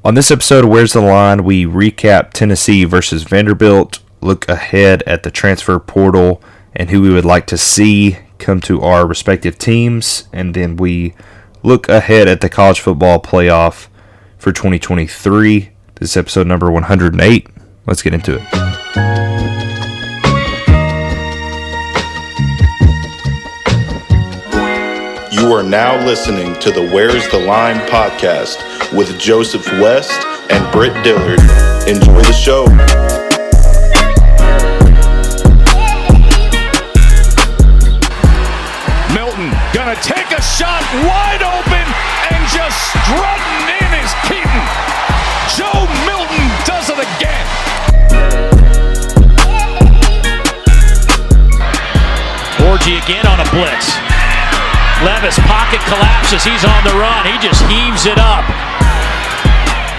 On this episode of Where's the Line, we recap Tennessee versus Vanderbilt, look ahead at the transfer portal and who we would like to see come to our respective teams, and then we look ahead at the college football playoff for 2023. This is episode number 108. Let's get into it. You are now listening to the Where's the Line podcast with Joseph West and Britt Dillard. Enjoy the show. Milton gonna take a shot wide open and just strutting in is Keaton. Joe Milton does it again. Orji again on a blitz. Levis pocket collapses. He's on the run. He just heaves it up.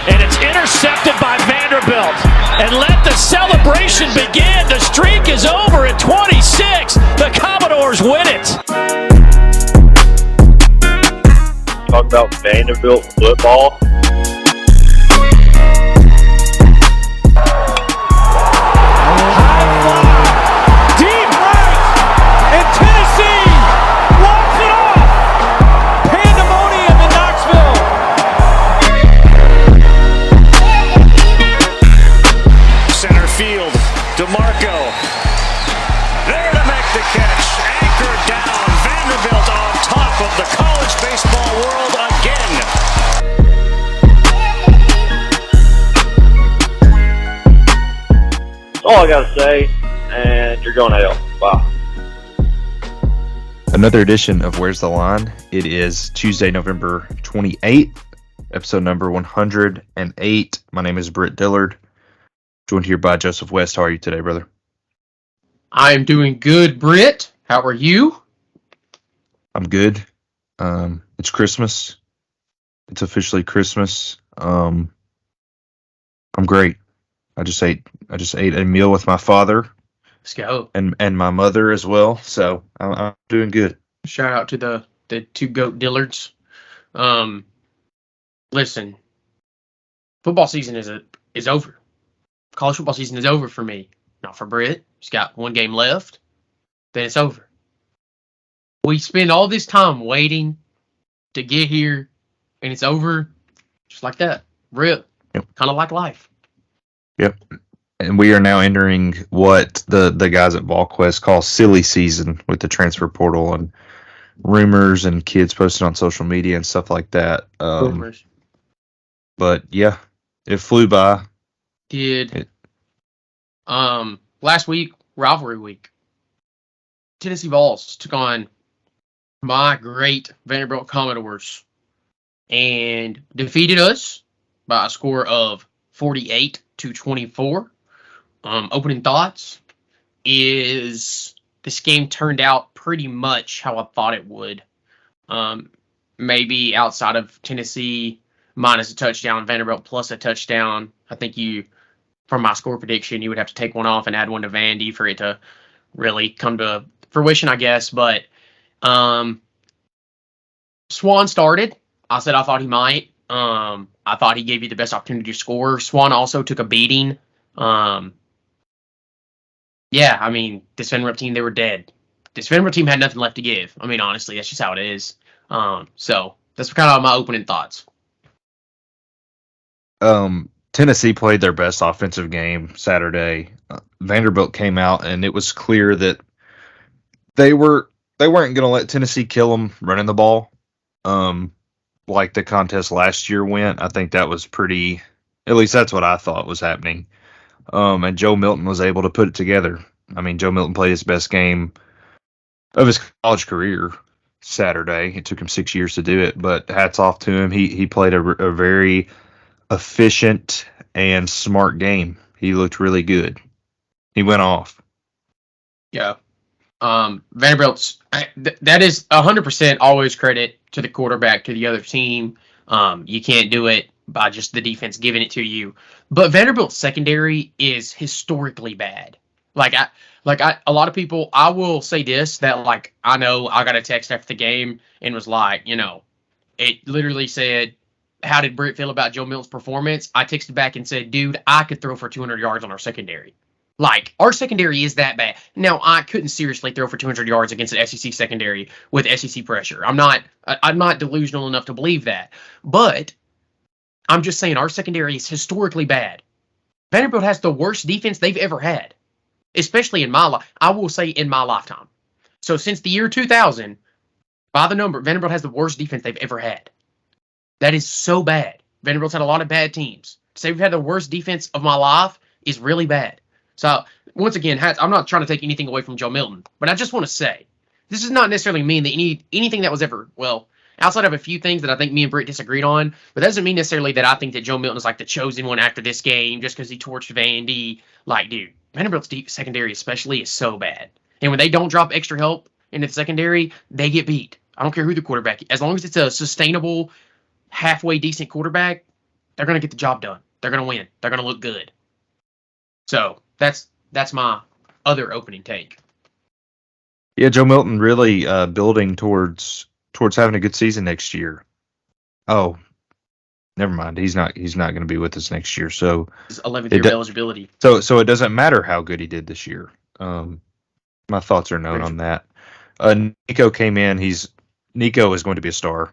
And it's intercepted by Vanderbilt. And let the celebration begin. The streak is over at 26. The Commodores win it. Talk about Vanderbilt football. DeMarco, there to make the catch, anchored down, Vanderbilt on top of the college baseball world again. That's all I gotta say, and you're going to hell. Bye. Another edition of Where's the Line. It is Tuesday, November 28th, episode number 108. My name is Britt Dillard. Joined here by Joseph West. How are you today, brother? I'm doing good, Britt. How are you? I'm good. It's Christmas. It's officially Christmas. I'm great. I just ate a meal with my father. Let's go. And my mother as well. So I'm doing good. Shout out to the two GOAT Dillards. Listen, football season is over. College football season is over for me. Not for Britt. He's got one game left. Then it's over. We spend all this time waiting to get here, and it's over just like that. Rip. Yep. Kind of like life. Yep. And we are now entering what the guys at VolQuest call silly season with the transfer portal and rumors and kids posting on social media and stuff like that. Rumors. But yeah, it flew by. Last week, rivalry week, Tennessee Vols took on my great Vanderbilt Commodores and defeated us by a score of 48-24. Opening thoughts is this game turned out pretty much how I thought it would. Maybe outside of Tennessee minus a touchdown, Vanderbilt plus a touchdown. I think from my score prediction, you would have to take one off and add one to Vandy for it to really come to fruition, I guess. But Swan started. I said I thought he might. I thought he gave you the best opportunity to score. Swan also took a beating. This Vanderbilt team, they were dead. This Vanderbilt team had nothing left to give. I mean, honestly, that's just how it is. So that's kind of my opening thoughts. Tennessee played their best offensive game Saturday. Vanderbilt came out, and it was clear that they weren't going to let Tennessee kill them running the ball. Like the contest last year went, I think that was pretty. At least that's what I thought was happening. And Joe Milton was able to put it together. I mean, Joe Milton played his best game of his college career Saturday. It took him 6 years to do it, but hats off to him. He played a very efficient and smart game. He looked really good. He went off. Yeah. Vanderbilt's that is 100% always credit to the quarterback, to the other team. You can't do it by just the defense giving it to you. But Vanderbilt's secondary is historically bad. A lot of people, I will say this, that I know I got a text after the game and was like, it literally said how did Britt feel about Joe Milton's performance, I texted back and said, dude, I could throw for 200 yards on our secondary. Like, our secondary is that bad. Now, I couldn't seriously throw for 200 yards against an SEC secondary with SEC pressure. I'm not delusional enough to believe that. But I'm just saying our secondary is historically bad. Vanderbilt has the worst defense they've ever had, especially in my life. I will say in my lifetime. So since the year 2000, by the number, Vanderbilt has the worst defense they've ever had. That is so bad. Vanderbilt's had a lot of bad teams. To say we've had the worst defense of my life is really bad. So, once again, I'm not trying to take anything away from Joe Milton, but I just want to say, this does not necessarily mean that anything that was ever, well, outside of a few things that I think me and Britt disagreed on, but that doesn't mean necessarily that I think that Joe Milton is like the chosen one after this game just because he torched Vandy. Like, dude, Vanderbilt's deep secondary especially is so bad. And when they don't drop extra help into the secondary, they get beat. I don't care who the quarterback is. As long as it's a sustainable, halfway decent quarterback, they're going to get the job done. They're going to win. They're going to look good. So that's my other opening take. Yeah, Joe Milton really building towards having a good season next year. Oh, never mind. He's not going to be with us next year. So his 11th year of eligibility. So it doesn't matter how good he did this year. My thoughts are known on that. Nico came in. Nico is going to be a star.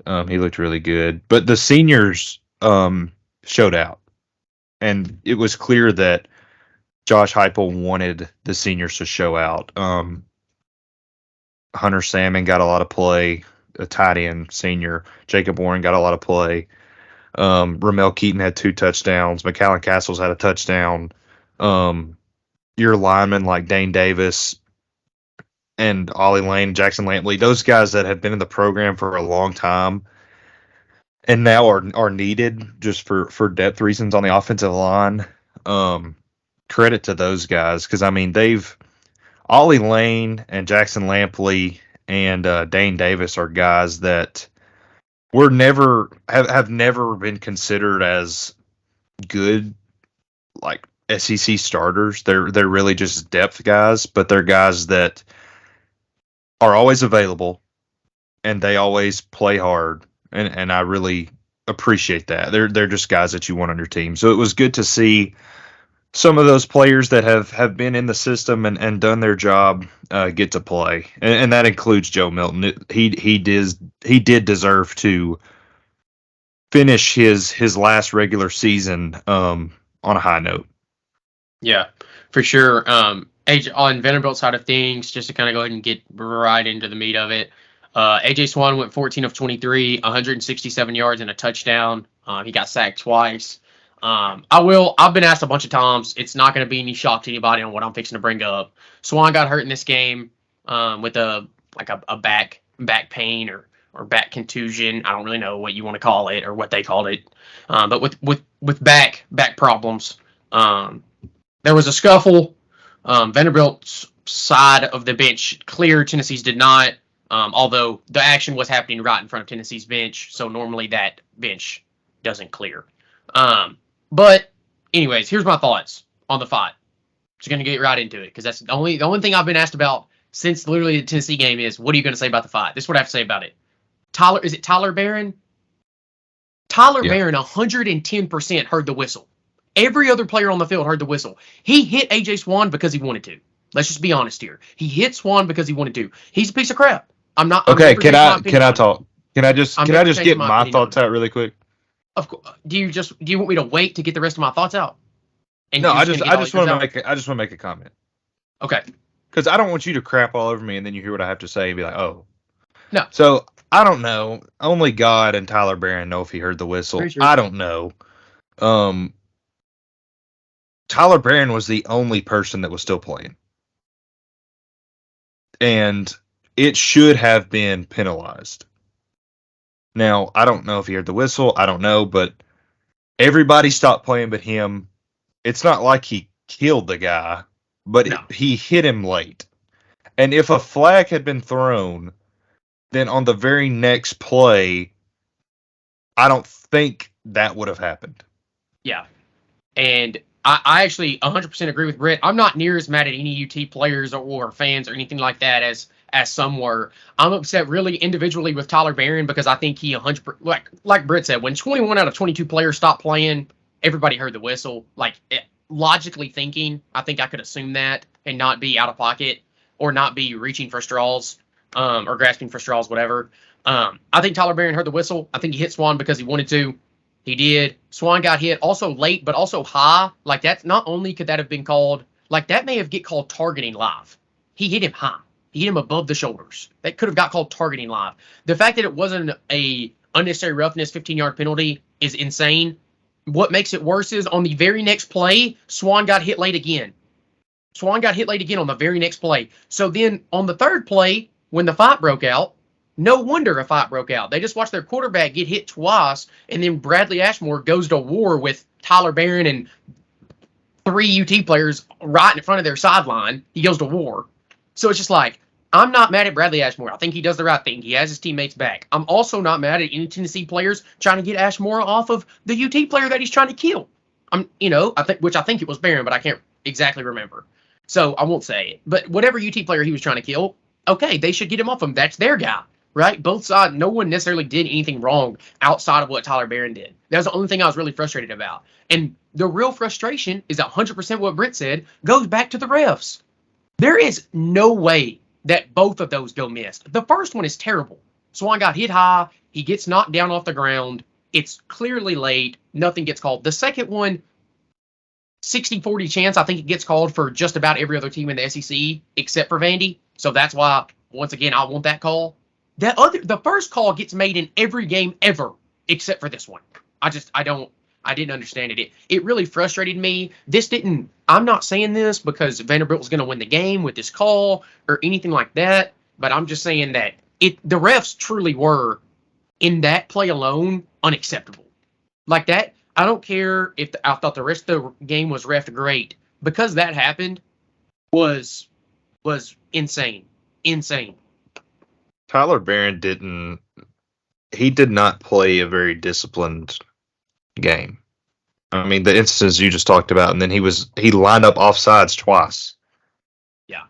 He looked really good, but the seniors showed out, and it was clear that Josh Heupel wanted the seniors to show out. Hunter Salmon got a lot of play, a tight end senior. Jacob Warren got a lot of play. Ramel Keaton had 2 touchdowns. McAllen Castles had a touchdown. Your linemen like Dane Davis and Ollie Lane, Jackson Lampley, those guys that have been in the program for a long time and now are needed just for depth reasons on the offensive line. Credit to those guys, because I mean Ollie Lane and Jackson Lampley and Dane Davis are guys that were have never been considered as good like SEC starters. They're really just depth guys, but they're guys that are always available and they always play hard, and I really appreciate that. They're just guys that you want on your team. So it was good to see some of those players that have been in the system and done their job get to play, and that includes Joe Milton. He did deserve to finish his last regular season on a high note. Yeah, for sure. On Vanderbilt's side of things, just to kind of go ahead and get right into the meat of it, AJ Swann went 14 of 23, 167 yards and a touchdown. He got sacked twice. I've been asked a bunch of times. It's not going to be any shock to anybody on what I'm fixing to bring up. Swann got hurt in this game with a back pain or back contusion. I don't really know what you want to call it or what they called it. But with back problems, there was a scuffle. Vanderbilt's side of the bench cleared. Tennessee's did not. Although the action was happening right in front of Tennessee's bench, so normally that bench doesn't clear. But anyways, here's my thoughts on the fight. Just going to get right into it, because that's the only thing I've been asked about since literally the Tennessee game is, what are you going to say about the fight? This is what I have to say about it. Tyler Barron? Tyler Barron 110% heard the whistle. Every other player on the field heard the whistle. He hit AJ Swann because he wanted to. Let's just be honest here. He hit Swann because he wanted to. He's a piece of crap. I'm not. Okay, can I talk? Can I just get my thoughts out really quick? Of course. Do you want me to wait to get the rest of my thoughts out? No, I just want to make a comment. Okay. Because I don't want you to crap all over me and then you hear what I have to say and be like, oh. No. So I don't know. Only God and Tyler Barron know if he heard the whistle. Sure. I don't know. Tyler Barron was the only person that was still playing. And it should have been penalized. Now, I don't know if he heard the whistle. I don't know, but everybody stopped playing but him. It's not like he killed the guy, but he hit him late. And if a flag had been thrown, then on the very next play, I don't think that would have happened. Yeah. And I actually 100% agree with Britt. I'm not near as mad at any UT players or fans or anything like that as as some were. I'm upset really individually with Tyler Barron because I think he 100%, like Britt said, when 21 out of 22 players stopped playing, everybody heard the whistle. Logically thinking, I think I could assume that and not be out of pocket or not be reaching for straws or grasping for straws, whatever. I think Tyler Barron heard the whistle. I think he hit Swan because he wanted to. He did. Swan got hit also late, but also high. Like, that's not only could that have been called, like, that may have get called targeting live. He hit him high. He hit him above the shoulders. That could have got called targeting live. The fact that it wasn't a unnecessary roughness 15-yard penalty is insane. What makes it worse is on the very next play, Swan got hit late again. Swan got hit late again on the very next play. So then on the third play, when the fight broke out, no wonder a fight broke out. They just watched their quarterback get hit twice, and then Bradley Ashmore goes to war with Tyler Barron and 3 UT players right in front of their sideline. He goes to war. So it's just like, I'm not mad at Bradley Ashmore. I think he does the right thing. He has his teammates back. I'm also not mad at any Tennessee players trying to get Ashmore off of the UT player that he's trying to kill. I think it was Barron, but I can't exactly remember. So I won't say it. But whatever UT player he was trying to kill, okay, they should get him off him. That's their guy. Right? Both sides, no one necessarily did anything wrong outside of what Tyler Barron did. That was the only thing I was really frustrated about. And the real frustration is 100% what Britt said goes back to the refs. There is no way that both of those go missed. The first one is terrible. Swan got hit high. He gets knocked down off the ground. It's clearly late. Nothing gets called. The second one, 60-40 chance, I think it gets called for just about every other team in the SEC except for Vandy. So that's why, once again, I want that call. The first call gets made in every game ever, except for this one. I didn't understand it. It really frustrated me. I'm not saying this because Vanderbilt was going to win the game with this call or anything like that, but I'm just saying that the refs truly were, in that play alone, unacceptable. Like that, I don't care if I thought the rest of the game was reffed great, because that happened was insane. Insane. Tyler Barron did not play a very disciplined game. I mean, the instances you just talked about, and then he lined up offsides twice. Yeah.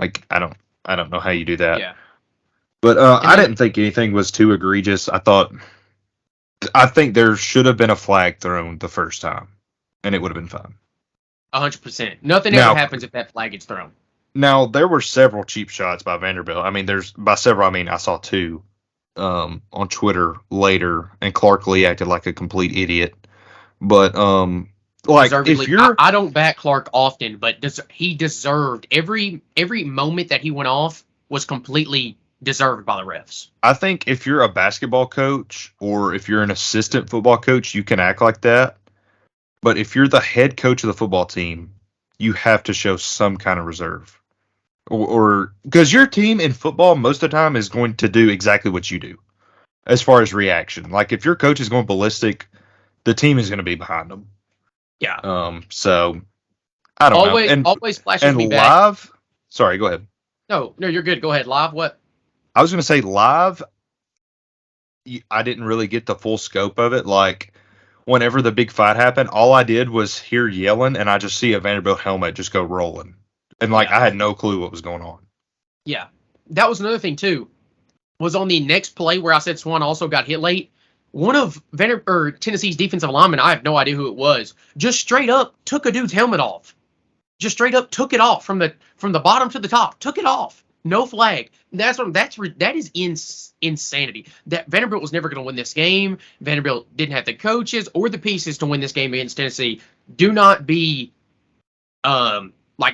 Like, I don't know how you do that. Yeah. But I didn't think anything was too egregious. I think there should have been a flag thrown the first time, and it would have been fine. 100%. Nothing ever happens if that flag gets thrown. Now, there were several cheap shots by Vanderbilt. I mean, by several, I mean, I saw 2 on Twitter later, and Clark Lee acted like a complete idiot. But, if you're... I don't back Clark often, but he deserved every moment that he went off was completely deserved by the refs. I think if you're a basketball coach or if you're an assistant football coach, you can act like that. But if you're the head coach of the football team, you have to show some kind of reserve. Or because your team in football most of the time is going to do exactly what you do as far as reaction. Like, if your coach is going ballistic, the team is going to be behind them. Yeah. So I don't know. And always flashes me back. Live. Sorry, go ahead. No, you're good. Go ahead. Live. What? I was going to say live. I didn't really get the full scope of it. Like, whenever the big fight happened, all I did was hear yelling, and I just see a Vanderbilt helmet just go rolling. And, I had no clue what was going on. Yeah. That was another thing, too, was on the next play where I said Swan also got hit late. One of Tennessee's defensive linemen, I have no idea who it was, just straight up took a dude's helmet off. Just straight up took it off from the bottom to the top. Took it off. No flag. That is insanity. That Vanderbilt was never going to win this game. Vanderbilt didn't have the coaches or the pieces to win this game against Tennessee. Do not be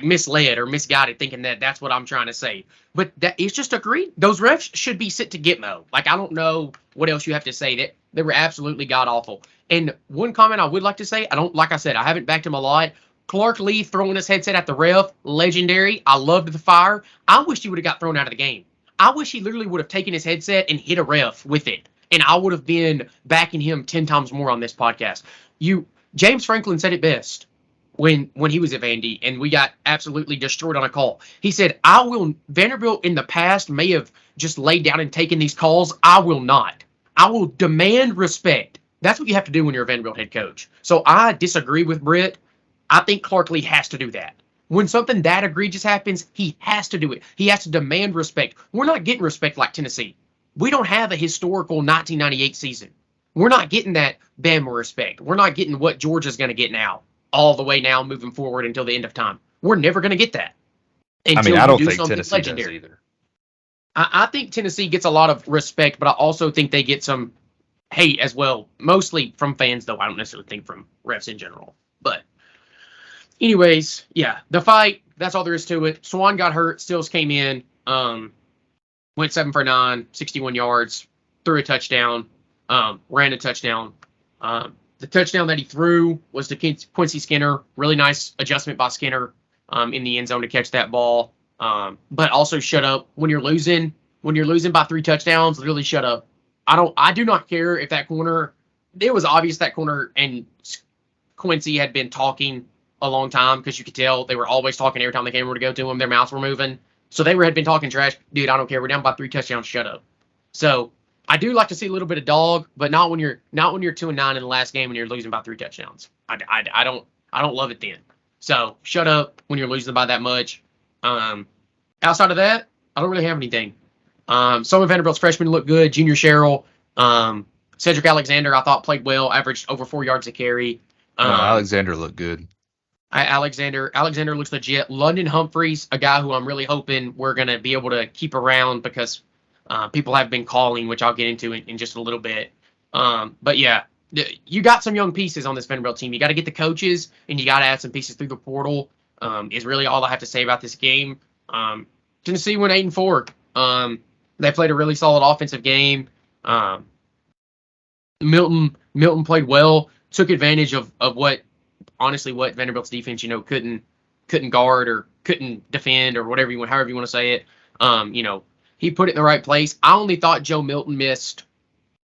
misled or misguided thinking that that's what I'm trying to say. But that is just agreed. Those refs should be sent to Gitmo. I don't know what else you have to say. They were absolutely god-awful. And one comment I would like to say, I haven't backed him a lot. Clark Lee throwing his headset at the ref, legendary. I loved the fire. I wish he would have got thrown out of the game. I wish he literally would have taken his headset and hit a ref with it. And I would have been backing him 10 times more on this podcast. James Franklin said it best when he was at Vandy, and we got absolutely destroyed on a call. He said, Vanderbilt in the past may have just laid down and taken these calls. I will not. I will demand respect. That's what you have to do when you're a Vanderbilt head coach. So I disagree with Britt. I think Clark Lee has to do that. When something that egregious happens, he has to do it. He has to demand respect. We're not getting respect like Tennessee. We don't have a historical 1998 season. We're not getting that Bama respect. We're not getting what Georgia's going to get now, all the way now moving forward until the end of time. We're never going to get that. I don't think Tennessee does either. I think Tennessee gets a lot of respect, but I also think they get some hate as well, mostly from fans, though I don't necessarily think from refs in general. But anyways, yeah, the fight, that's all there is to it. Swan got hurt, Stills came in, went 7 for 9, 61 yards, threw a touchdown, ran a touchdown. The touchdown that he threw was to Quincy Skinner. Really nice adjustment by Skinner in the end zone to catch that ball. But also shut up when you're losing by 3 touchdowns. Literally shut up. I do not care if that corner. It was obvious that corner and Quincy had been talking a long time because you could tell they were always talking every time the camera would go to them. Their mouths were moving, so they had been talking trash. Dude, I don't care. We're down by 3 touchdowns. Shut up. So I do like to see a little bit of dog, but not when you're 2-9 in the last game and you're losing by 3 touchdowns. I don't love it then. So shut up when you're losing by that much. Outside of that, I don't really have anything. Some of Vanderbilt's freshmen look good. Junior Sherrill, Cedric Alexander, I thought played well, averaged over 4 yards a carry. Alexander looked good. Alexander looks legit. London Humphreys, a guy who I'm really hoping we're going to be able to keep around because people have been calling, which I'll get into in just a little bit. But yeah, you got some young pieces on this Vanderbilt team. You got to get the coaches, and you got to add some pieces through the portal. Is really all I have to say about this game. Tennessee went 8-4. They played a really solid offensive game. Milton played well, took advantage of what Vanderbilt's defense, couldn't guard or couldn't defend or however you want to say it. He put it in the right place. I only thought Joe Milton missed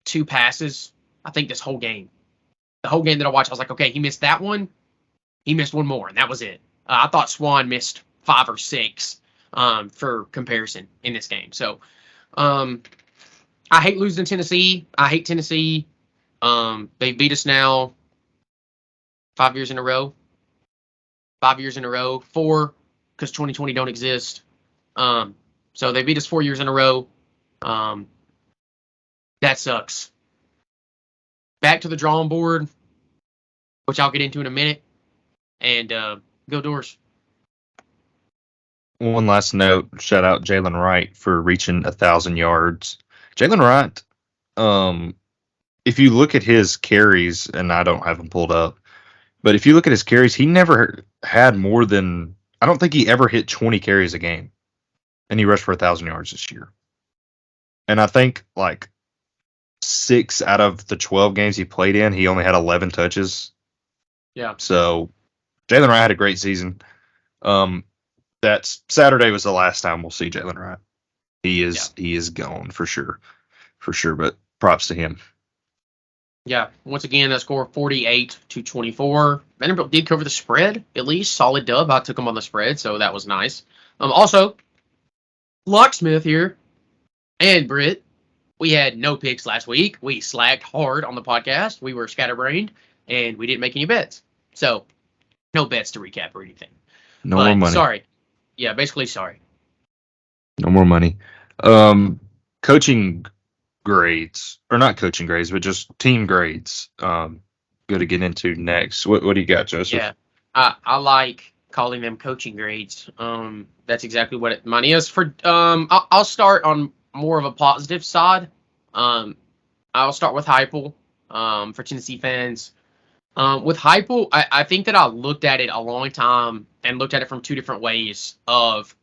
2 passes, I think, this whole game. The whole game that I watched, I was like, okay, he missed that one. He missed one more, and that was it. I thought Swan missed 5 or 6 for comparison in this game. So I hate losing to Tennessee. I hate Tennessee. They beat us now 5 years in a row. 5 years in a row. 4, because 2020 don't exist. So they beat us 4 years in a row. That sucks. Back to the drawing board, which I'll get into in a minute. And go Doors. One last note, shout out Jalen Wright for reaching 1,000 yards. Jalen Wright, if you look at his carries, and I don't have them pulled up, but if you look at his carries, he never had more than, I don't think he ever hit 20 carries a game. And he rushed for 1,000 yards this year. And I think like 6 out of the 12 games he played in, he only had 11 touches. Yeah. So Jalen Wright had a great season. That's Saturday was the last time we'll see Jalen Wright. He is gone for sure. But props to him. Yeah. Once again, that score 48-24. Vanderbilt did cover the spread, at least. Solid dub. I took them on the spread, so that was nice. Also, Locksmith here and Britt, we had no picks last week. We slacked hard on the podcast. We were scatterbrained, and we didn't make any bets. So, no bets to recap or anything. No more money. Sorry. Yeah, basically sorry. No more money. Coaching grades, or not coaching grades, but just team grades. Good to get into next. What do you got, Joseph? Yeah, I like calling them coaching grades. That's exactly what mine is. For I'll start on more of a positive side. I'll start with Heupel. For Tennessee fans. With Heupel, I think that I looked at it a long time and looked at it from 2 different ways of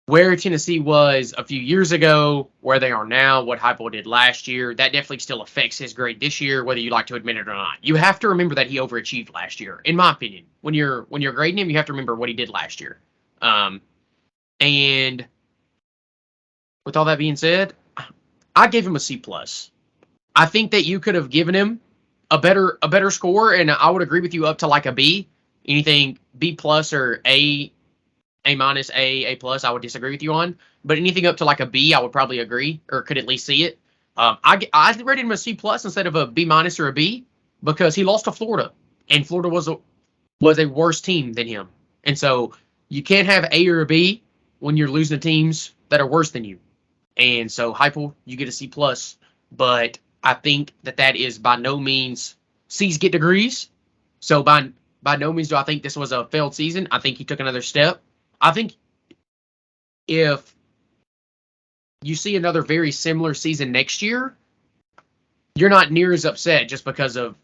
where Tennessee was a few years ago, where they are now, what Heupel did last year. That definitely still affects his grade this year, whether you like to admit it or not. You have to remember that he overachieved last year, in my opinion. When you're grading him, you have to remember what he did last year. And with all that being said, I gave him a C+. I think that you could have given him a better score, and I would agree with you up to like a B. Anything B+ or A-, A+, I would disagree with you on. But anything up to like a B, I would probably agree or could at least see it. I rated him a C+ instead of a B- or a B because he lost to Florida, and Florida was a worse team than him. And so you can't have A or a B when you're losing to teams that are worse than you. And so Heupel, you get a C+, but I think that is by no means C's get degrees. So by no means do I think this was a failed season. I think he took another step. I think if you see another very similar season next year, you're not near as upset just because of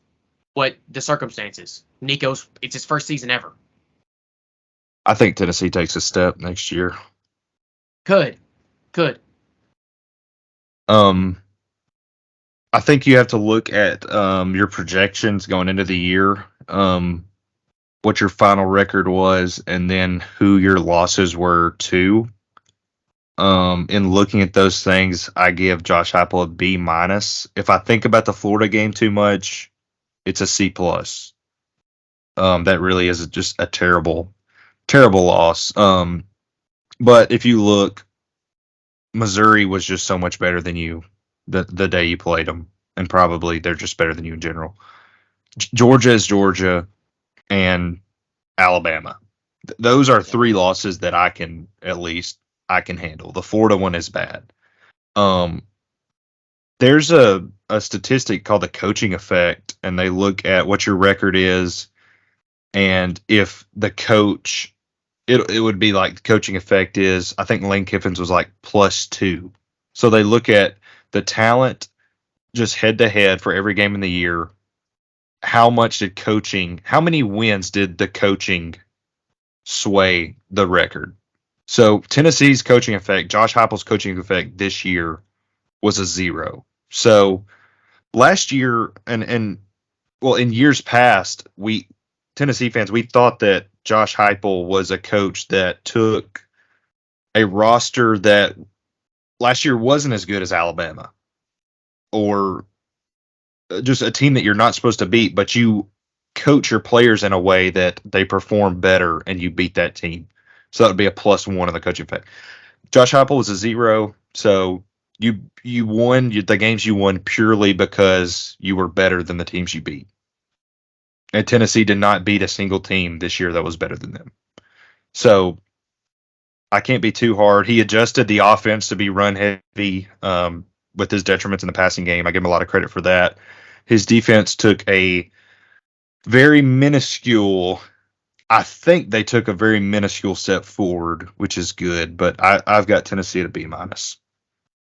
what the circumstances. Nico's, it's his first season ever. I think Tennessee takes a step next year. Could. I think you have to look at your projections going into the year, what your final record was, and then who your losses were to. In looking at those things, I give Josh Heupel a B-. If I think about the Florida game too much, it's a C+. That really is just a terrible loss. But if you look, Missouri was just so much better than you the day you played them, and probably they're just better than you in general. Georgia is Georgia, and Alabama. Those are three losses that I can handle. The Florida one is bad. There's a statistic called the coaching effect, and they look at what your record is, and if the coach, it would be like the coaching effect is, I think Lane Kiffin's was like +2. So they look at the talent just head to head for every game in the year. How many wins did the coaching sway the record? So Tennessee's coaching effect, Josh Heupel's coaching effect this year was a 0. So last year in years past, Tennessee fans, we thought that Josh Heupel was a coach that took a roster that last year wasn't as good as Alabama, or just a team that you're not supposed to beat, but you coach your players in a way that they perform better and you beat that team. So that would be a +1 on the coaching effect. Josh Heupel was a 0, so you won the games you won purely because you were better than the teams you beat. And Tennessee did not beat a single team this year that was better than them. So I can't be too hard. He adjusted the offense to be run heavy with his detriments in the passing game. I give him a lot of credit for that. His defense took a very minuscule, I think they took a very minuscule step forward, which is good, but I've got Tennessee at a B-.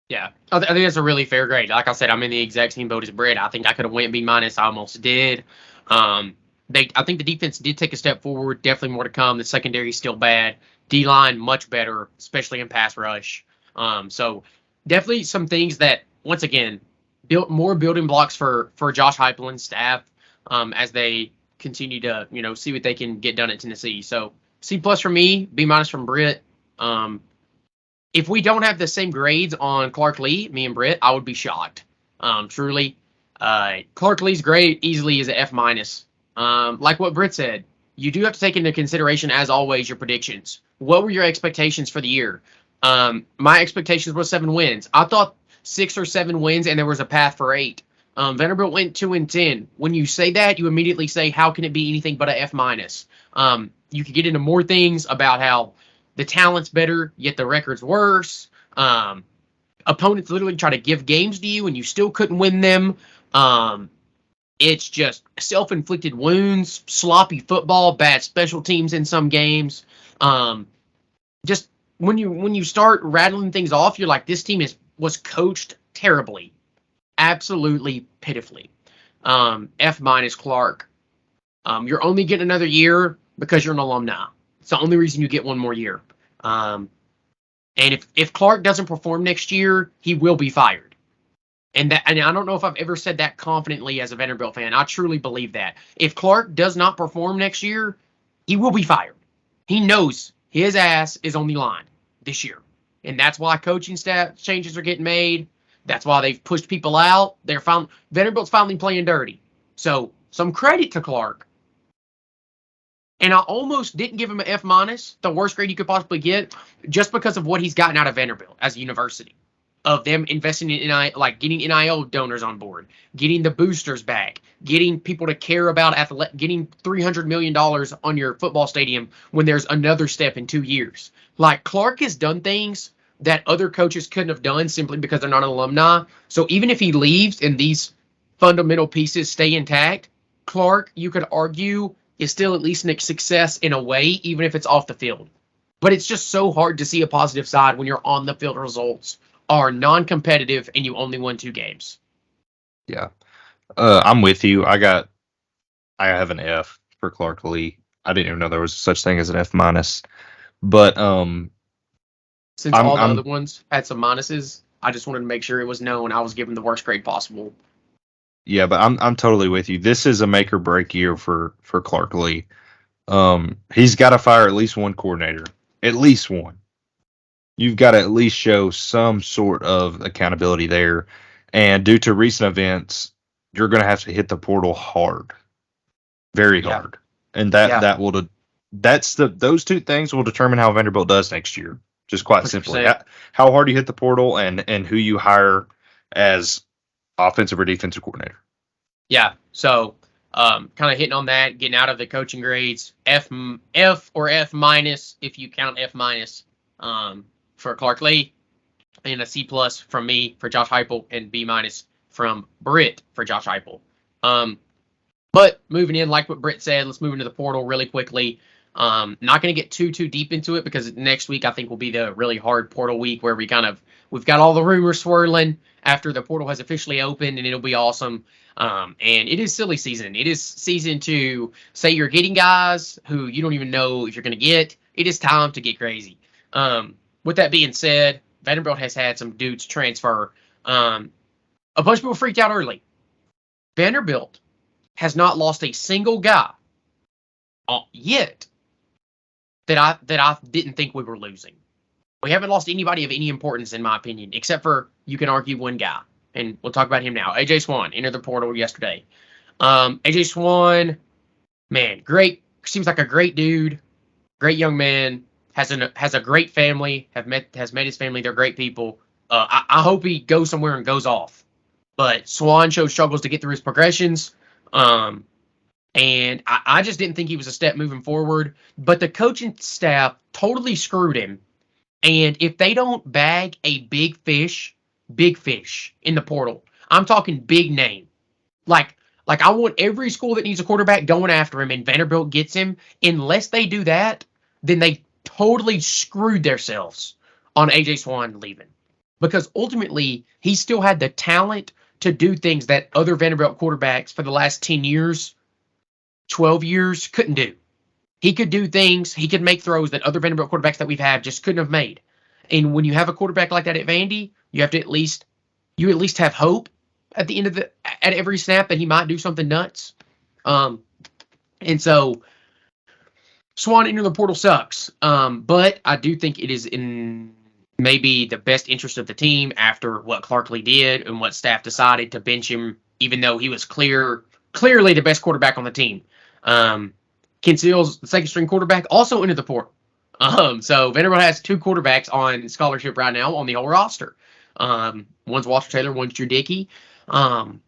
Yeah, I think that's a really fair grade. Like I said, I'm in the exact same boat as Brett. I think I could have went B-. I almost did. I think the defense did take a step forward. Definitely more to come. The secondary is still bad. D-line much better, especially in pass rush. So definitely some things that, once again, built more building blocks for Josh Heupel and staff as they continue to see what they can get done at Tennessee. So C+ for me, B- from Britt. If we don't have the same grades on Clark Lea, me and Britt, I would be shocked. Truly, Clark Lea's grade easily is an F-. Like what Britt said, you do have to take into consideration, as always, your predictions. What were your expectations for the year? My expectations were 7 wins. I thought 6 or 7 wins, and there was a path for 8. Vanderbilt went 2-10. When you say that, you immediately say, how can it be anything but an F-? You could get into more things about how the talent's better, yet the record's worse. Opponents literally try to give games to you, and you still couldn't win them. It's just self-inflicted wounds, sloppy football, bad special teams in some games. Just when you start rattling things off, you're like, this team was coached terribly, absolutely pitifully. F- Clark. You're only getting another year because you're an alumni. It's the only reason you get one more year. And if Clark doesn't perform next year, he will be fired. And I don't know if I've ever said that confidently as a Vanderbilt fan. I truly believe that. If Clark does not perform next year, he will be fired. He knows his ass is on the line this year. And that's why coaching staff changes are getting made. That's why they've pushed people out. Vanderbilt's finally playing dirty. So some credit to Clark. And I almost didn't give him an F-, the worst grade you could possibly get, just because of what he's gotten out of Vanderbilt as a university. of them investing in NIL, like getting NIL donors on board, getting the boosters back, getting people to care about getting $300 million on your football stadium when there's another step in 2 years. Like, Clark has done things that other coaches couldn't have done simply because they're not an alumni. So even if he leaves and these fundamental pieces stay intact, Clark, you could argue, is still at least a success in a way, even if it's off the field. But it's just so hard to see a positive side when your on the field results are non-competitive and you only won 2 games. Yeah. I'm with you. I have an F for Clark Lea. I didn't even know there was such thing as an F minus. But since all the other ones had some minuses, I just wanted to make sure it was known I was giving the worst grade possible. Yeah, but I'm totally with you. This is a make or break year for Clark Lea. He's got to fire at least one coordinator. At least one. You've got to at least show some sort of accountability there. And due to recent events, you're going to have to hit the portal hard. Very hard. And those two things will determine how Vanderbilt does next year. Just quite 100%. Simply. How hard you hit the portal and who you hire as offensive or defensive coordinator. Yeah. So kind of hitting on that, getting out of the coaching grades, F or F minus if you count F minus for Clark Lea, and a C plus from me for Josh Heupel, and B minus from Britt for Josh Heupel. But moving in, like what Britt said, let's move into the portal really quickly. Not going to get too deep into it because next week I think will be the really hard portal week where we've got all the rumors swirling after the portal has officially opened, and it'll be awesome. And it is silly season. It is season to say you're getting guys who you don't even know if you're going to get. It is time to get crazy. With that being said, Vanderbilt has had some dudes transfer. A bunch of people freaked out early. Vanderbilt has not lost a single guy yet that I didn't think we were losing. We haven't lost anybody of any importance, in my opinion, except for, you can argue, one guy. And we'll talk about him now. AJ Swan entered the portal yesterday. AJ Swan, man, great. Seems like a great dude. Great young man. Has a great family. Has met his family. They're great people. I hope he goes somewhere and goes off. But Swan showed struggles to get through his progressions. And I just didn't think he was a step moving forward. But the coaching staff totally screwed him. And if they don't bag a big fish in the portal, I'm talking big name. Like I want every school that needs a quarterback going after him, and Vanderbilt gets him. Unless they do that, then they totally screwed themselves on AJ Swan leaving. Because ultimately, he still had the talent to do things that other Vanderbilt quarterbacks for the last 10 years, 12 years couldn't do. He could do things, he could make throws that other Vanderbilt quarterbacks that we've had just couldn't have made. And when you have a quarterback like that at Vandy, you have to at least have hope at the end of at every snap that he might do something nuts. And so Swan into the portal sucks. But I do think it is in maybe the best interest of the team after what Clark Lea did and what staff decided to bench him, even though he was clearly the best quarterback on the team. Ken Seals, the second string quarterback, also into the portal. So Vanderbilt has 2 quarterbacks on scholarship right now on the whole roster. One's Walter Taylor, one's Drew Dickey. When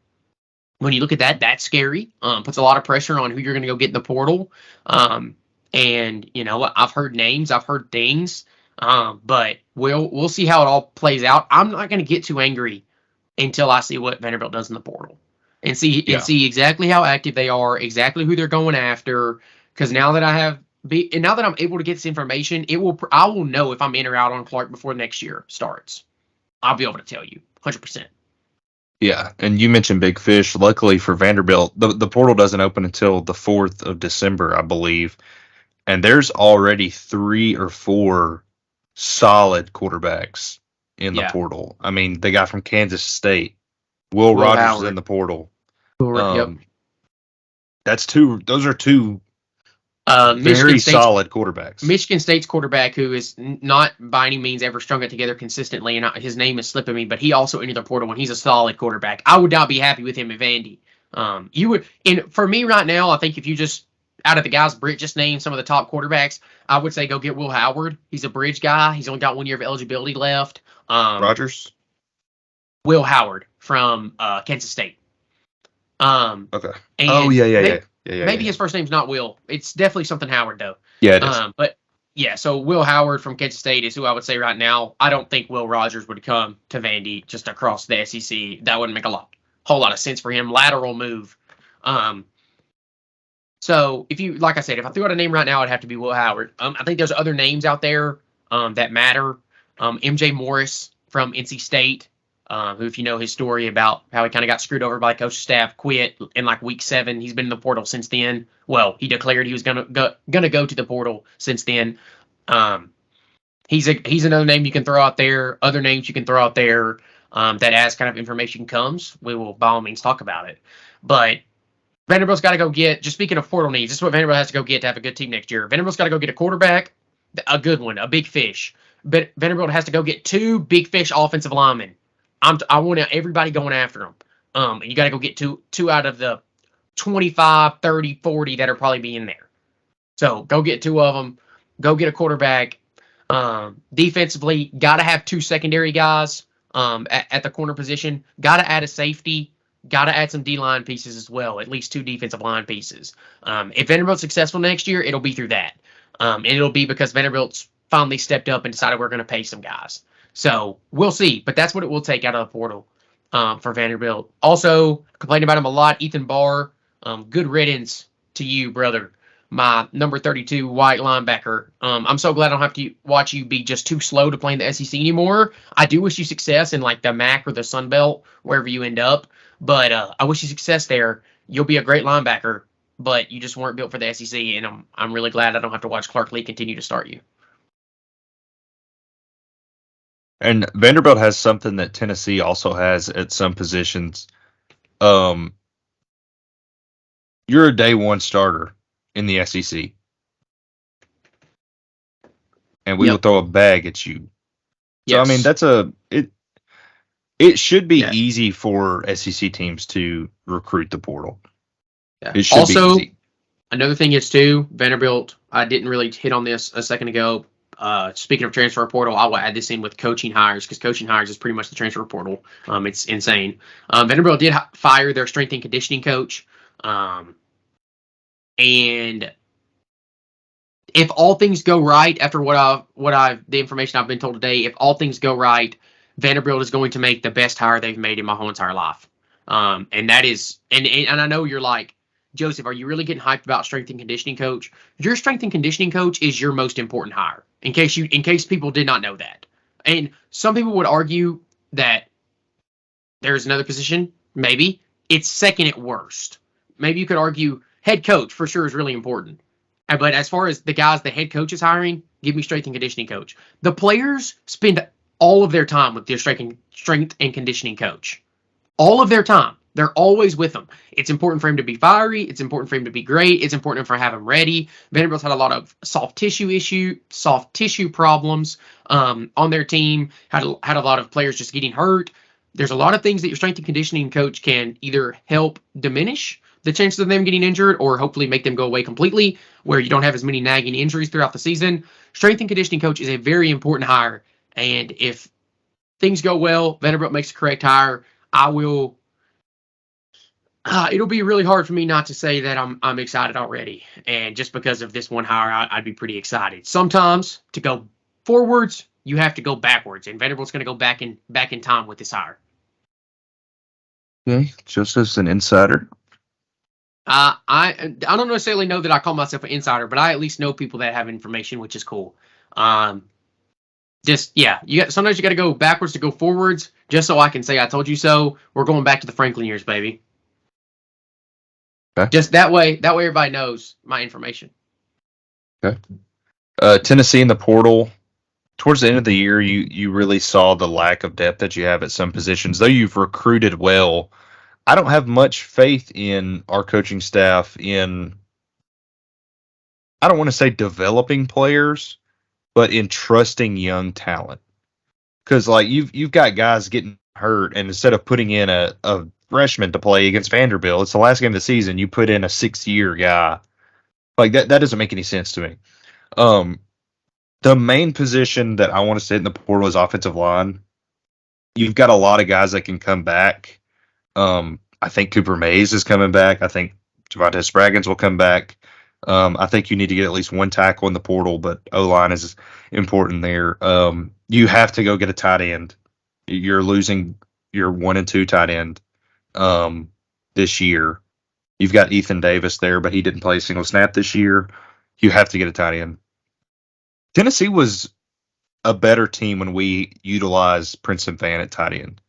you look at that, that's scary. Puts a lot of pressure on who you're going to go get in the portal. And you know, I've heard names, I've heard things, but we'll see how it all plays out. I'm not going to get too angry until I see what Vanderbilt does in the portal and see exactly how active they are, exactly who they're going after. Because now that I'm able to get this information, I will know if I'm in or out on Clark before next year starts. I'll be able to tell you 100%. Yeah, and you mentioned big fish. Luckily for Vanderbilt, the portal doesn't open until the 4th of December, I believe. And there's already 3 or 4 solid quarterbacks in the portal. I mean, the guy from Kansas State, Will Rogers, Howard, is in the portal. Yep. Those are 2 very solid quarterbacks. Michigan State's quarterback, who is not by any means ever strung it together consistently, and his name is slipping me, but he also entered the portal, and he's a solid quarterback. I would not be happy with him at Vandy. For me right now, I think if you just, out of the guys Britt just named some of the top quarterbacks, I would say go get Will Howard. He's a bridge guy. He's only got 1 year of eligibility left. Rogers? Will Howard from Kansas State. Okay. And Oh yeah. Maybe his first name's not Will. It's definitely something Howard though. Yeah, it is. But yeah, so Will Howard from Kansas State is who I would say right now. I don't think Will Rogers would come to Vandy just across the SEC. That wouldn't make whole lot of sense for him. Lateral move. So like I said, if I threw out a name right now, it'd have to be Will Howard. I think there's other names out there that matter. MJ Morris from NC State, who, if you know his story about how he kind of got screwed over by the coaching staff, quit in like week 7. He's been in the portal since then. Well, he declared he was gonna go to the portal since then. He's another name you can throw out there. Other names you can throw out there that as kind of information comes, we will by all means talk about it. But Vanderbilt's got to go get, just speaking of portal needs, this is what Vanderbilt has to go get to have a good team next year. Vanderbilt's got to go get a quarterback, a good one, a big fish. But Vanderbilt has to go get 2 big fish offensive linemen. I want everybody going after them. And you got to go get two out of the 25, 30, 40 that are probably being there. So go get 2 of them. Go get a quarterback. Defensively, got to have 2 secondary guys at the corner position. Got to add a safety. Got to add some D-line pieces as well, at least 2 defensive line pieces. If Vanderbilt's successful next year, it'll be through that. And it'll be because Vanderbilt's finally stepped up and decided we're going to pay some guys. So we'll see, but that's what it will take out of the portal for Vanderbilt. Also, complaining about him a lot, Ethan Barr. Good riddance to you, brother. My number 32 white linebacker. I'm so glad I don't have to watch you be just too slow to play in the SEC anymore. I do wish you success in like the MAC or the Sun Belt, wherever you end up. But I wish you success there. You'll be a great linebacker, but you just weren't built for the SEC, and I'm really glad I don't have to watch Clark Lee continue to start you. And Vanderbilt has something that Tennessee also has at some positions. You're a day 1 starter in the SEC. And we will throw a bag at you. So, Yes. I mean, it should be easy for SEC teams to recruit the portal. Yeah. It should Also, be easy. Another thing is, too, Vanderbilt, I didn't really hit on this a second ago. Speaking of transfer portal, I will add this in with coaching hires because coaching hires is pretty much the transfer portal. It's insane. Vanderbilt did fire their strength and conditioning coach. And if all things go right, after the information I've been told today, if all things go right, Vanderbilt is going to make the best hire they've made in my whole entire life. And that is, and I know you're like, Joseph, are you really getting hyped about strength and conditioning coach? Your strength and conditioning coach is your most important hire. In case people did not know that. And some people would argue that there's another position, maybe. It's second at worst. Maybe you could argue head coach for sure is really important. But as far as the guys the head coach is hiring, give me strength and conditioning coach. The players spend all of their time with their strength and conditioning coach. All of their time. They're always with him. It's important for him to be fiery. It's important for him to be great. It's important for him to have him ready. Vanderbilt's had a lot of soft tissue problems on their team. Had a lot of players just getting hurt. There's a lot of things that your strength and conditioning coach can either help diminish the chances of them getting injured or hopefully make them go away completely, where you don't have as many nagging injuries throughout the season. Strength and conditioning coach is a very important hire. And if things go well, Vanderbilt makes the correct hire, I will... it'll be really hard for me not to say that I'm excited already. And just because of this one hire, I'd be pretty excited. Sometimes to go forwards, you have to go backwards. And Vanderbilt's going to go back in time with this hire. Okay, Joseph's an insider. I don't necessarily know that I call myself an insider, but I at least know people that have information, which is cool. Sometimes you got to go backwards to go forwards, just so I can say I told you so. We're going back to the Franklin years, baby. Okay. Just that way everybody knows my information. Okay. Tennessee in the portal. Towards the end of the year, you really saw the lack of depth that you have at some positions. Though you've recruited well, I don't have much faith in our coaching staff in, I don't want to say developing players, but in trusting young talent. Because like you've got guys getting hurt, and instead of putting in a freshman to play against Vanderbilt, it's the last game of the season, you put in a 6-year guy. Like that doesn't make any sense to me. The main position that I want to sit in the portal is offensive line. you've got a lot of guys that can come back. I think Cooper Mays is coming back. I think Javonte Spraggins will come back. I think you need to get at least one tackle in the portal, but O-line is important there. You have to go get a tight end. You're losing your 1 and 2 tight end this year. You've got Ethan Davis there, but he didn't play a single snap this year. You have to get a tight end. Tennessee was a better team when we utilized Princeton Fan at tight end.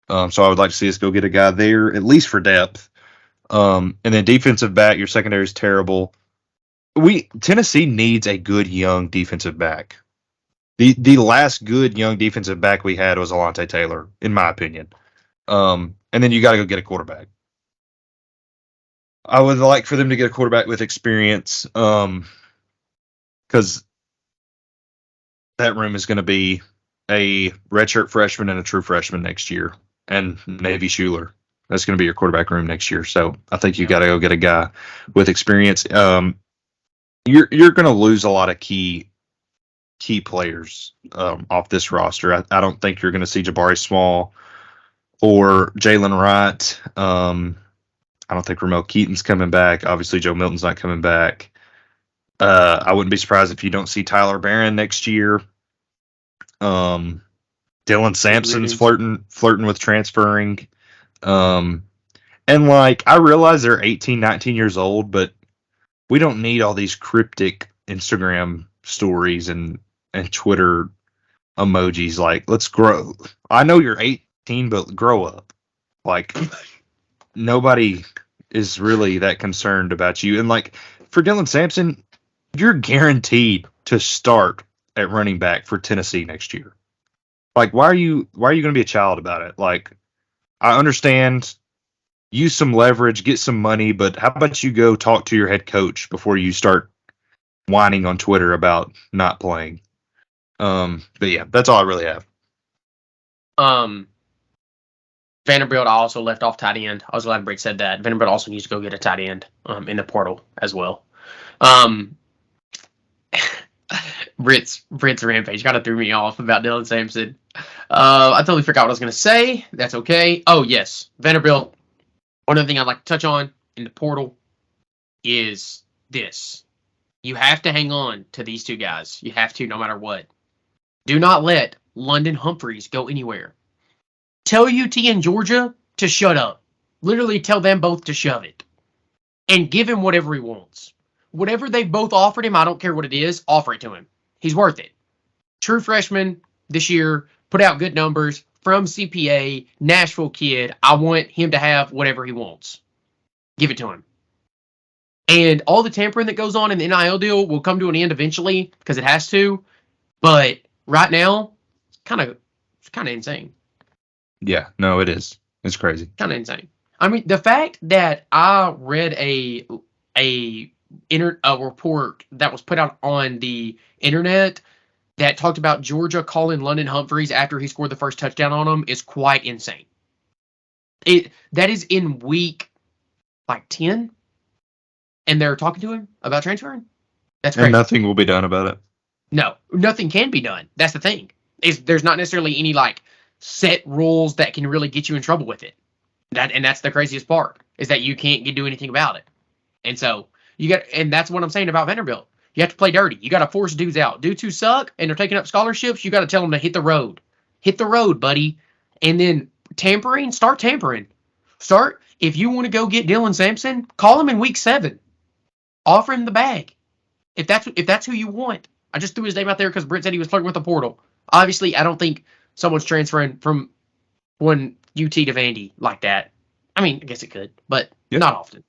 So I would like to see us go get a guy there, at least for depth. And then defensive back, your secondary is terrible. Tennessee needs a good young defensive back. The last good young defensive back we had was Alontae Taylor, in my opinion. And then you got to go get a quarterback. I would like for them to get a quarterback with experience, because that room is going to be a redshirt freshman and a true freshman next year, and maybe Schuler. That's going to be your quarterback room next year. So I think you got to go get a guy with experience. You're going to lose a lot of key players off this roster. I don't think you're going to see Jabari Small or Jalen Wright. I don't think Ramel Keaton's coming back. Obviously, Joe Milton's not coming back. I wouldn't be surprised if you don't see Tyler Barron next year. Dylan Sampson's flirting with transferring. And I realize they're 18, 19 years old, but we don't need all these cryptic Instagram stories and Twitter emojis. Let's grow. I know you're 18, but grow up. Nobody is really that concerned about you. And for Dylan Sampson, you're guaranteed to start at running back for Tennessee next year. Why are you going to be a child about it? I understand, use some leverage, get some money, but how about you go talk to your head coach before you start whining on Twitter about not playing? But yeah, that's all I really have. Vanderbilt, I also left off tight end. I was glad Britt said that. Vanderbilt also needs to go get a tight end in the portal as well. Britt's rampage kind of threw me off about Dylan Sampson. I totally forgot what I was going to say. That's okay. Oh, yes. Vanderbilt, one other thing I'd like to touch on in the portal is this. You have to hang on to these two guys. You have to, no matter what. Do not let London Humphreys go anywhere. Tell UT and Georgia to shut up. Literally tell them both to shove it. And give him whatever he wants. Whatever they've both offered him, I don't care what it is, offer it to him. He's worth it. True freshman this year, put out good numbers, from CPA, Nashville kid. I want him to have whatever he wants. Give it to him. And all the tampering that goes on in the NIL deal will come to an end eventually, because it has to. But right now, it's kind of insane. Yeah, no, it is. It's crazy. Kind of insane. I mean, the fact that I read a report that was put out on the internet that talked about Georgia calling London Humphreys after he scored the first touchdown on them is quite insane. That is in week 10, and they're talking to him about transferring. That's crazy. And nothing will be done about it. No, nothing can be done. That's the thing. There's not necessarily any set rules that can really get you in trouble with it. That's the craziest part, is that you can't do anything about it. And so and that's what I'm saying about Vanderbilt. You have to play dirty. You got to force dudes out. Dudes who suck and they're taking up scholarships, you got to tell them to hit the road. Hit the road, buddy. And then start tampering. If you want to go get Dylan Sampson, call him in week 7. Offer him the bag. If that's who you want. I just threw his name out there because Britt said he was flirting with the portal. Obviously, I don't think someone's transferring from one UT to Vandy like that. I mean, I guess it could, but not often.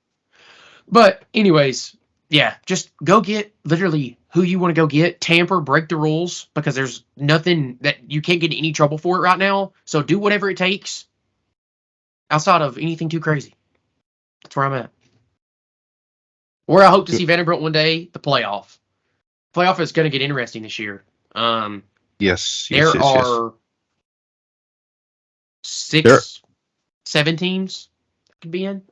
But anyways, yeah, just go get literally who you want to go get. Tamper, break the rules, because there's nothing that you can't get in any trouble for it right now. So do whatever it takes outside of anything too crazy. That's where I'm at. Where I hope to see Vanderbilt one day, the playoff. Playoff is going to get interesting this year. Yes. There are 7 teams that could be in.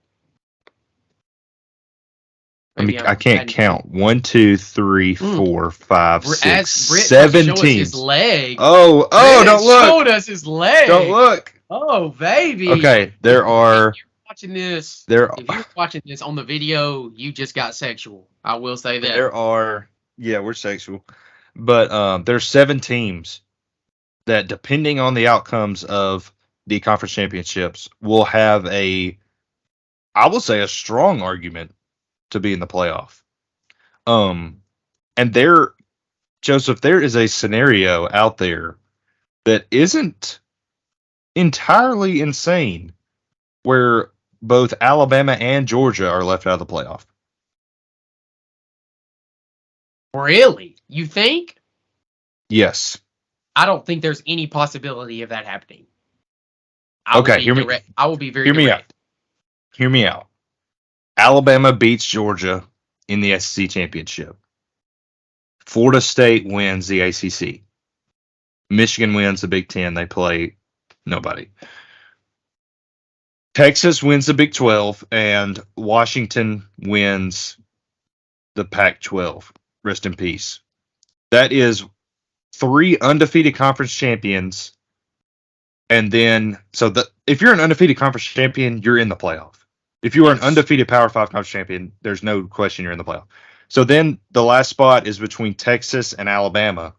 Maybe I can't count. 1, 2, 3, 4, 5, 6, As Britt 7 showed us teams. his leg. Oh, Britt don't look. showed us his leg. Don't look. Oh, baby. Okay, If you're watching this on the video, you just got sexual. I will say that. We're sexual. But there's 7 teams that, depending on the outcomes of the conference championships, will have I will say, a strong argument to be in the playoff. And Joseph, there is a scenario out there that isn't entirely insane where both Alabama and Georgia are left out of the playoff. Really? You think? Yes. I don't think there's any possibility of that happening. Hear me. I will be very Hear me direct. out. Hear me out. Alabama beats Georgia in the SEC championship. Florida State wins the ACC. Michigan wins the Big Ten. They play nobody. Texas wins the Big 12, and Washington wins the Pac-12. Rest in peace. That is 3 undefeated conference champions. And then, if you're an undefeated conference champion, you're in the playoff. If you are an undefeated Power 5 conference champion, there's no question you're in the playoff. So then the last spot is between Texas and Alabama.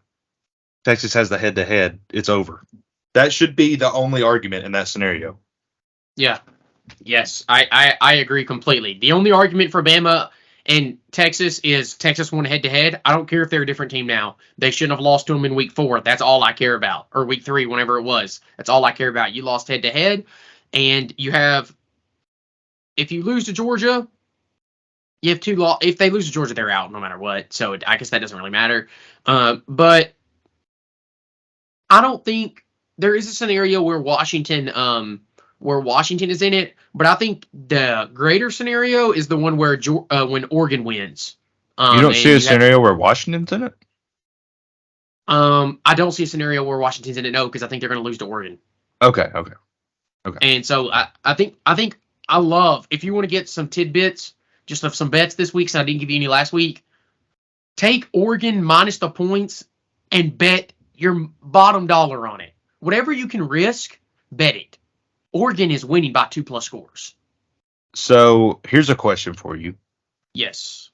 Texas has the head-to-head. It's over. That should be the only argument in that scenario. Yeah. Yes, I agree completely. The only argument for Bama and Texas is Texas won head-to-head. I don't care if they're a different team now. They shouldn't have lost to them in week 4. That's all I care about. Or week 3, whenever it was. That's all I care about. You lost head-to-head, and you have... If you lose to Georgia, you have 2 losses. If they lose to Georgia, they're out no matter what. So I guess that doesn't really matter. But I don't think there is a scenario where Washington is in it. But I think the greater scenario is the one where when Oregon wins. You don't see a scenario where Washington's in it? I don't see a scenario where Washington's in it. No, because I think they're going to lose to Oregon. Okay. And so I think I love, if you want to get some tidbits, just of some bets this week, so I didn't give you any last week, take Oregon minus the points and bet your bottom dollar on it. Whatever you can risk, bet it. Oregon is winning by 2+ scores. So here's a question for you. Yes.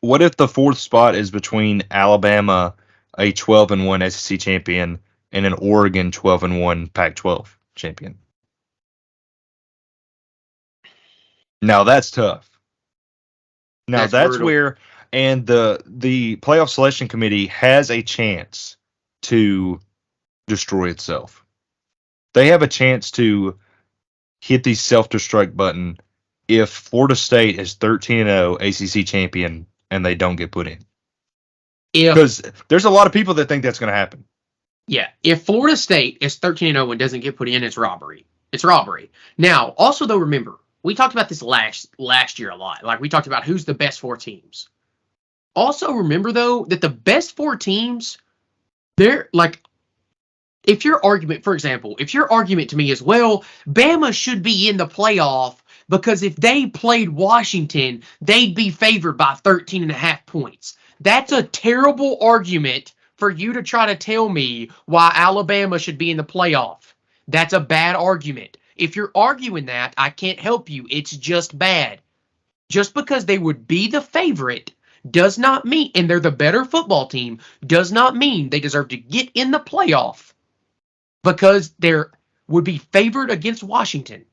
What if the 4th spot is between Alabama, a 12-1 SEC champion, and an Oregon 12-1 Pac-12 champion? Now that's tough. Now that's where, and the playoff selection committee has a chance to destroy itself. They have a chance to hit the self-destruct button if Florida State is 13-0 ACC champion and they don't get put in. Because there's a lot of people that think that's going to happen. Yeah, if Florida State is 13-0 and doesn't get put in, it's robbery. It's robbery. Now, also though, remember, we talked about this last year a lot. Like, we talked about who's the best 4 teams. Also, remember, though, that the best 4 teams, they're like, if your argument to me is, well, Bama should be in the playoff because if they played Washington, they'd be favored by 13.5 points. That's a terrible argument for you to try to tell me why Alabama should be in the playoff. That's a bad argument. If you're arguing that, I can't help you. It's just bad. Just because they would be the favorite does not mean, and they're the better football team, does not mean they deserve to get in the playoff because they would be favored against Washington.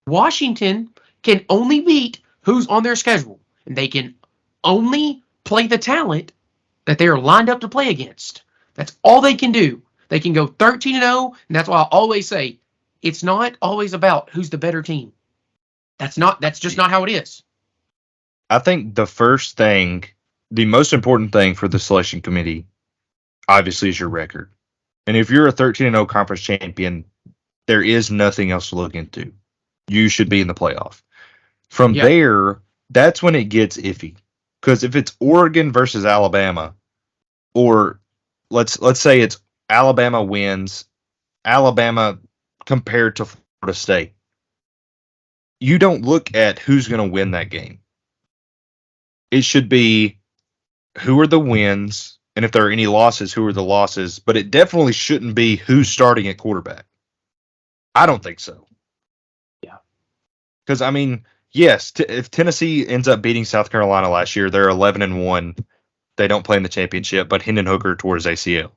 Washington can only beat who's on their schedule, and they can only play the talent that they are lined up to play against. That's all they can do. They can go 13-0, and that's why I always say, it's not always about who's the better team. That's just not how it is. I think the most important thing for the selection committee, obviously, is your record. And if you're a 13-0 conference champion, there is nothing else to look into. You should be in the playoff. From there, that's when it gets iffy. Because if it's Oregon versus Alabama, or let's say it's Alabama wins, Alabama compared to Florida State, you don't look at who's going to win that game. it should be who are the wins, and if there are any losses, who are the losses. But it definitely shouldn't be who's starting at quarterback. I don't think so. Yeah. Because, I mean, yes, if Tennessee ends up beating South Carolina last year, they're 11-1. They don't play in the championship, but Hendon Hooker tore his ACL.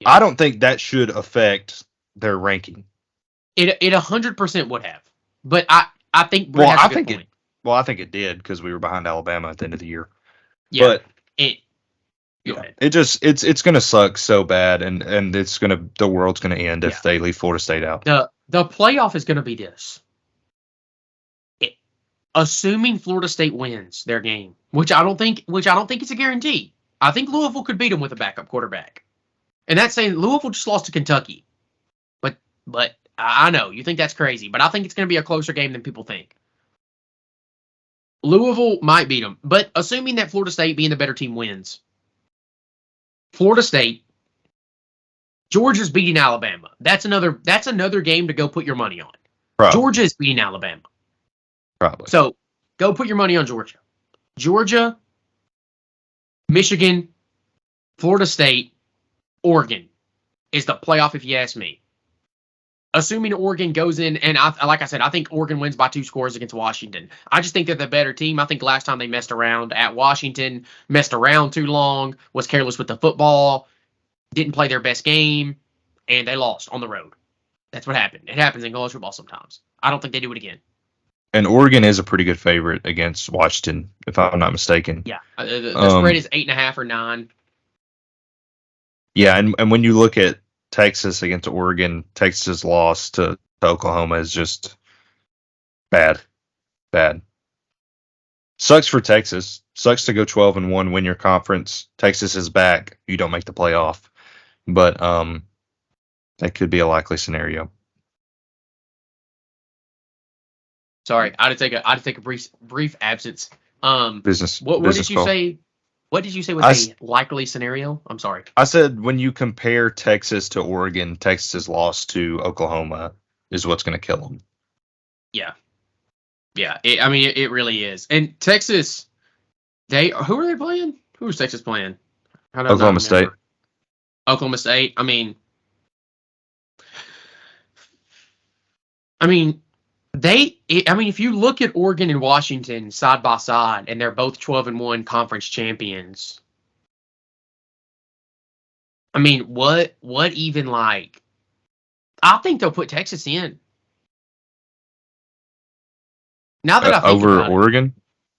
Yeah. I don't think that should affect their ranking. It 100% would have. But I think Brett has a good point. I think it did because we were behind Alabama at the end of the year. Yeah. But Go ahead. It's gonna suck so bad, and the world's gonna end if they leave Florida State out. The playoff is gonna be this. Assuming Florida State wins their game, which I don't think is a guarantee. I think Louisville could beat them with a backup quarterback. And that's saying Louisville just lost to Kentucky. But I know you think that's crazy, but I think it's going to be a closer game than people think. Louisville might beat them, but assuming that Florida State, being the better team, wins. Florida State, Georgia's beating Alabama. That's another game to go put your money on. Probably. Georgia is beating Alabama. Probably. So go put your money on Georgia. Georgia, Michigan, Florida State, Oregon is the playoff, if you ask me. Assuming Oregon goes in, and like I said, I think Oregon wins by 2 scores against Washington. I just think they're the better team. I think last time they messed around at Washington, messed around too long, was careless with the football, didn't play their best game, and they lost on the road. That's what happened. It happens in college football sometimes. I don't think they do it again. And Oregon is a pretty good favorite against Washington, if I'm not mistaken. Yeah, the spread is 8.5 or 9. Yeah, and when you look at Texas against Oregon, Texas' loss to Oklahoma is just bad. Sucks for Texas. Sucks to go 12-1, win your conference. Texas is back. You don't make the playoff, but that could be a likely scenario. Sorry, I had to take a brief absence. Business. What business did you call. say? What did you say was a likely scenario? I'm sorry. I said when you compare Texas to Oregon, Texas' loss to Oklahoma is what's going to kill them. Yeah. It really is. And Texas, who are they playing? Who is Texas playing? Oklahoma State. Oklahoma State. If you look at Oregon and Washington side by side, and they're both 12-1 conference champions. What even like? I think they'll put Texas in. Now that I think over about Oregon.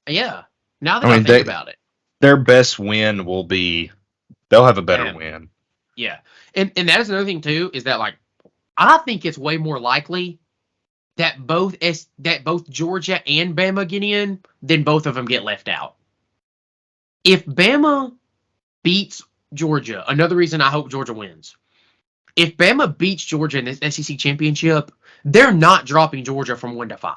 it. Yeah. Now that I think about it. Their best win will be they'll have a better win. Yeah. And that is another thing too, is that like I think it's way more likely that both Georgia and Bama get in than both of them get left out. If Bama beats Georgia, another reason I hope Georgia wins. If Bama beats Georgia in the SEC championship, they're not dropping Georgia from 1 to 5.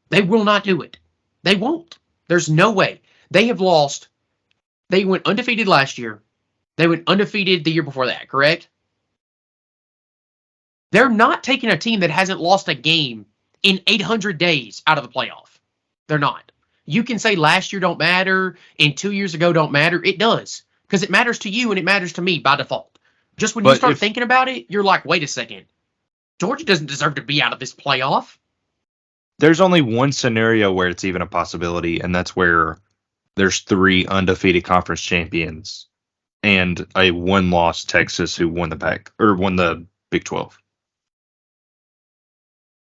They will not do it. They won't. There's no way. They have lost. They went undefeated last year. They went undefeated the year before that, correct? They're not taking a team that hasn't lost a game in 800 days out of the playoff. They're not. You can say last year don't matter and 2 years ago don't matter. It does. Because it matters to you and it matters to me by default. Just when you start thinking about it, you're like, wait a second. Georgia doesn't deserve to be out of this playoff. There's only one scenario where it's even a possibility, and that's where there's 3 undefeated conference champions and a 1-loss Texas who won the Big 12.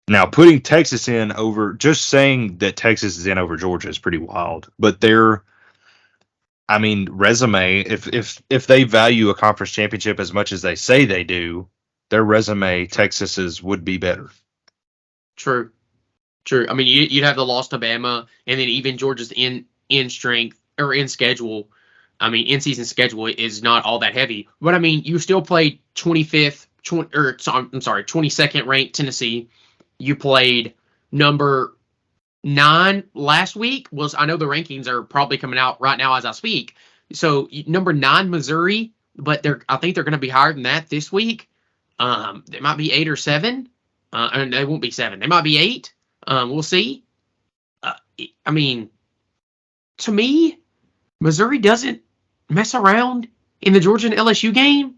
Now, putting Texas in over, just saying that Texas is in over Georgia is pretty wild. But resume, if they value a conference championship as much as they say they do, their resume, Texas's, would be better. True. You'd have the loss to Bama, and then even Georgia's in strength or in schedule. In-season schedule is not all that heavy. But you still played 22nd ranked Tennessee. You played number 9 last week. I know the rankings are probably coming out right now as I speak. So number 9 Missouri, but I think they're going to be higher than that this week. They might be 8 or 7. And they won't be 7. They might be 8. We'll see. to me, Missouri doesn't mess around in the Georgia and LSU game.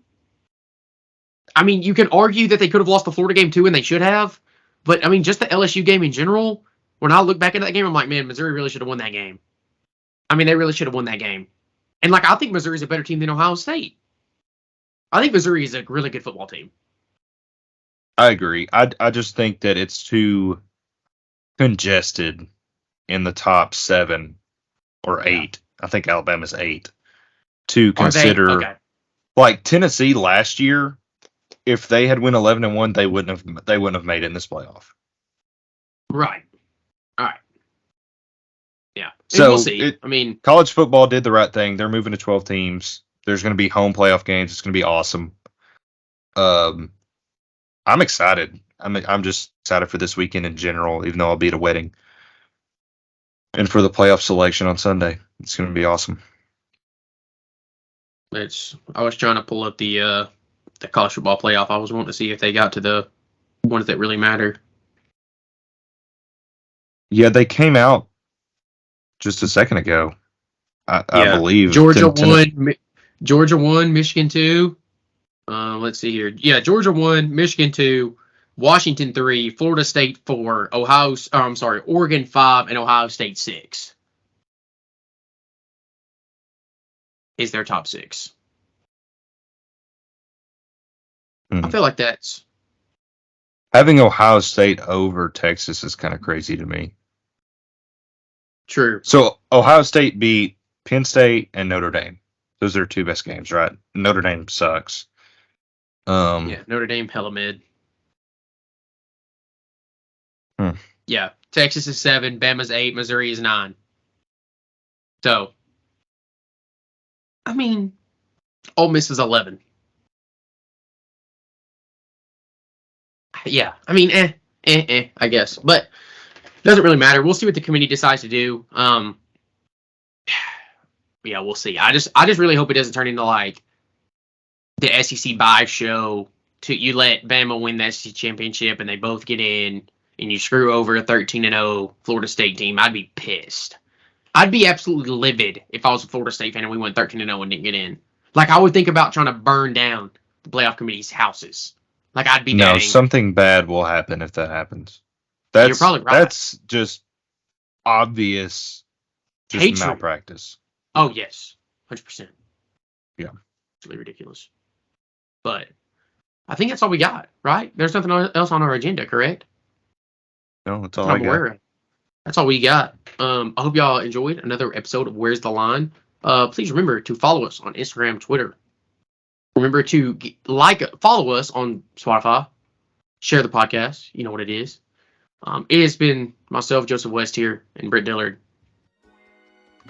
I mean, you can argue that they could have lost the Florida game too, and they should have. But, I mean, just the LSU game in general, when I look back at that game, I'm like, man, Missouri really should have won that game. I mean, they really should have won that game. And, like, I think Missouri's a better team than Ohio State. I think Missouri is a really good football team. I agree. I just think that it's too congested in the top 7 or 8. I think Alabama's 8 to consider. Okay. Like Tennessee last year, if they had won 11-1, they wouldn't have made it in this playoff. Right. All right. Yeah. So we'll see. I mean, college football did the right thing. They're moving to 12 teams. There's going to be home playoff games. It's going to be awesome. I'm excited. I'm just excited for this weekend in general, even though I'll be at a wedding. And for the playoff selection on Sunday. It's going to be awesome. I was trying to pull up the college football playoff. I was wanting to see if they got to the ones that really matter. Yeah, they came out just a second ago. I believe Georgia won. Georgia won. Michigan 2. Let's see here. Yeah, Georgia 1. Michigan 2. Washington 3. Florida State 4. Oregon 5 and Ohio State 6. Is their top 6. I feel like that's having Ohio State over Texas is kind of crazy to me. True. So Ohio State beat Penn State and Notre Dame. Those are their 2 best games, right? Notre Dame sucks. Notre Dame hella mid. Yeah, Texas is 7, Bama's 8, Missouri is 9. So, I mean, Ole Miss is 11. Yeah, I mean, I guess, but doesn't really matter. We'll see what the committee decides to do. Yeah, we'll see. I just really hope it doesn't turn into like the SEC bye show. You let Bama win the SEC championship and they both get in, and you screw over a 13-0 Florida State team. I'd be pissed. I'd be absolutely livid if I was a Florida State fan and we went 13-0 and didn't get in. Like, I would think about trying to burn down the playoff committee's houses. Like, I'd be no, something bad will happen if that happens. You're probably right. That's just obvious hatred. Malpractice. Oh, yes. 100%. Yeah. It's really ridiculous. But I think that's all we got, right? There's nothing else on our agenda, correct? No, that's all I got. That's all we got. I hope y'all enjoyed another episode of Where's the Line. Please remember to follow us on Instagram, Twitter. Remember to follow us on Spotify. Share the podcast. You know what it is. It has been myself, Joseph West here, and Britt Dillard.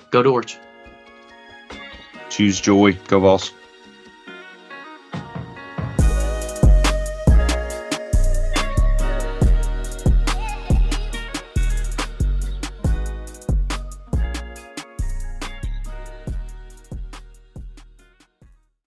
Go Dorch. Choose joy. Go Vols.